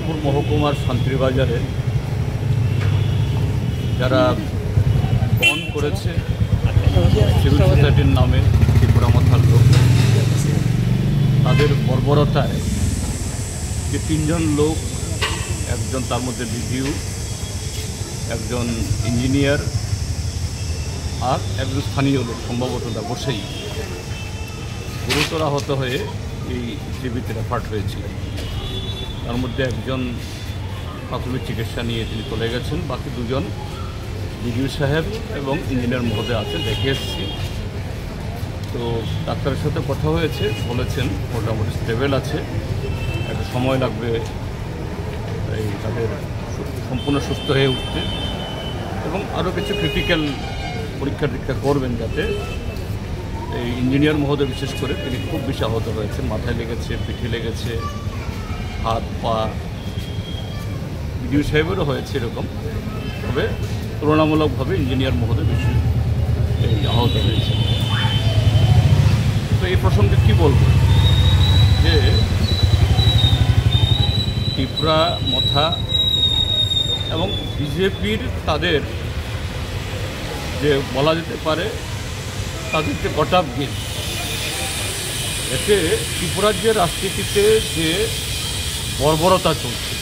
বহরমপুর মহকুমার শান্তিবাজারে যারা বন করেছে সিভিল সোসাইটির নামে ত্রিপুরা মাথার লোক, তাদের বর্বরতায় যে তিনজন লোক, একজন তার মধ্যে বিডিও, একজন ইঞ্জিনিয়ার আর একজন স্থানীয় লোক, সম্ভবত ব্যবসায়ী, গুরুতর আহত হয়ে এই জীবিতে রেফার হয়েছিলেন। তার মধ্যে একজন প্রাথমিক চিকিৎসা নিয়ে তিনি চলে গেছেন, বাকি দুজন বিডিও সাহেব এবং ইঞ্জিনিয়ার মহোদয় আছেন, দেখে এসেছি। তো ডাক্তারের সাথে কথা হয়েছে, বলেছেন মোটামুটি স্টেবল আছে, একটা সময় লাগবে এই তাদের সম্পূর্ণ সুস্থ হয়ে উঠতে, এবং আরও কিছু ক্রিটিক্যাল পরীক্ষা নিরীক্ষা করবেন, যাতে এই ইঞ্জিনিয়ার মহোদয় বিশেষ করে তিনি খুব বেশি আহত হয়েছেন, মাথায় লেগেছে, পিঠে লেগেছে, হাত পা, বিডিও সাহেবেরও হয়েছে এরকম, তবে তুলনামূলকভাবে ইঞ্জিনিয়ার মহোদয় বেশি এই আহত হয়েছে। তো এই প্রসঙ্গে কী বলব, যে ত্রিপুরা মথা এবং বিজেপির তাদের যে বলা যেতে পারে তাদের যে গটাপ গেম, এতে ত্রিপুরার যে রাজনীতিতে যে বর্বরতা চলছে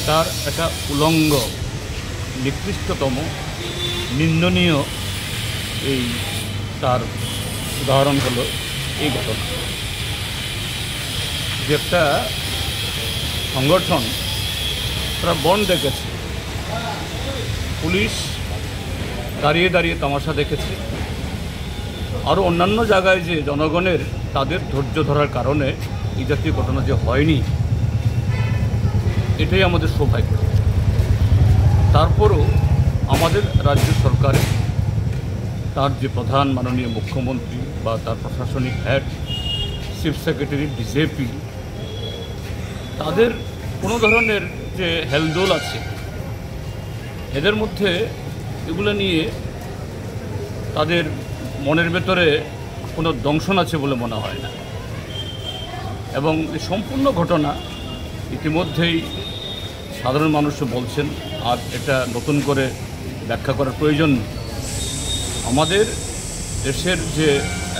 তার একটা উলঙ্গ, নিকৃষ্টতম, নিন্দনীয় এই তার উদাহরণ হলো এই ঘটনা। যে একটা সংগঠন তারা বন দেখেছে, পুলিশ দাঁড়িয়ে দাঁড়িয়ে তামাশা দেখেছে, আরও অন্যান্য জায়গায় যে জনগণের তাদের ধৈর্য ধরার কারণে এই জাতীয় ঘটনা যে হয়নি, এটাই আমাদের সৌভাগ্য। তারপরও আমাদের রাজ্য সরকারের তার যে প্রধান মাননীয় মুখ্যমন্ত্রী বা তার প্রশাসনিক হেড, চিফ সেক্রেটারি, ডিজিপি, তাদের কোনো ধরনের যে হেলদোল আছে, এদের মধ্যে এগুলো নিয়ে তাদের মনের ভেতরে কোনো দংশন আছে বলে মনে হয় না। এবং এই সম্পূর্ণ ঘটনা ইতিমধ্যেই সাধারণ মানুষও বলছেন, আর এটা নতুন করে ব্যাখ্যা করার প্রয়োজন নেই। আমাদের দেশের যে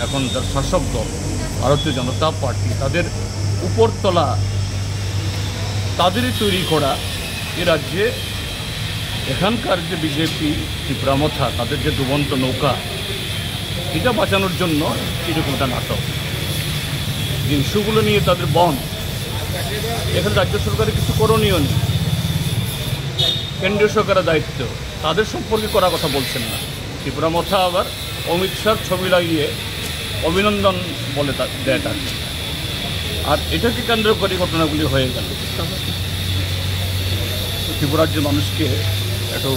এখন যার শাসক দল ভারতীয় জনতা পার্টি, তাদের উপরতলা তাদেরই তৈরি করা এ রাজ্যে এখানকার যে বিজেপি ত্রিপুরা মথা, তাদের যে ডুবন্ত নৌকা, এটা বাঁচানোর জন্য এরকম একটা নাটক। যে ইস্যুগুলো নিয়ে তাদের বন্ধ, এখানে রাজ্য সরকারের কিছু করণীয় নেই, কেন্দ্রীয় সরকারের দায়িত্ব, তাদের সম্পর্কে করার কথা বলছেন না। ত্রিপুরা মথা আবার অমিত শাহর ছবি লাগিয়ে অভিনন্দন বলে দেয় তাকে, আর এটাকে কেন্দ্র করে ঘটনাগুলি হয়ে গেল। ত্রিপুরার যে মানুষকে একটু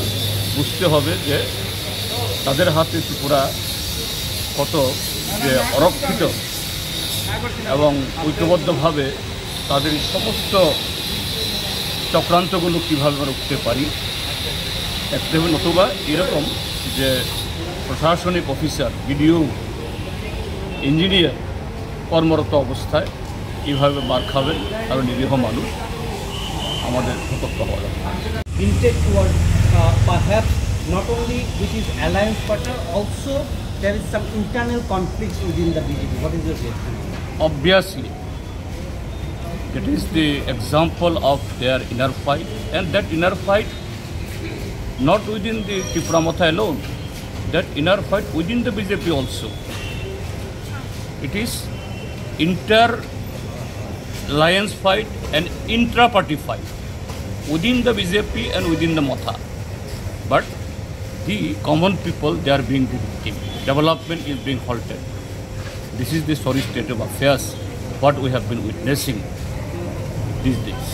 বুঝতে হবে যে তাদের হাতে ত্রিপুরা কত যে অরক্ষিত, এবং ঐক্যবদ্ধভাবে তাদের সমস্ত চক্রান্তগুলো কীভাবে রুখতে পারি দেখতে হবে, নতুবা এরকম যে প্রশাসনিক অফিসার, বিডিও, ইঞ্জিনিয়ার কর্মরত অবস্থায় কীভাবে মার খাবেন, আর নিরীহ মানুষ, আমাদের সতর্ক হওয়া দরকার। Intake toward perhaps not only which is alliance partner, also there is some internal conflicts within the BJP. What is your reaction? Obviously, it is the example of their inner fight, and that inner fight not within the Tripura Motha alone, that inner fight within the BJP also. It is inter-alliance fight and intra-party fight within the BJP and within the Motha. But the common people, they are being the victim. Development is being halted. This is the sorry state of affairs what we have been witnessing these days.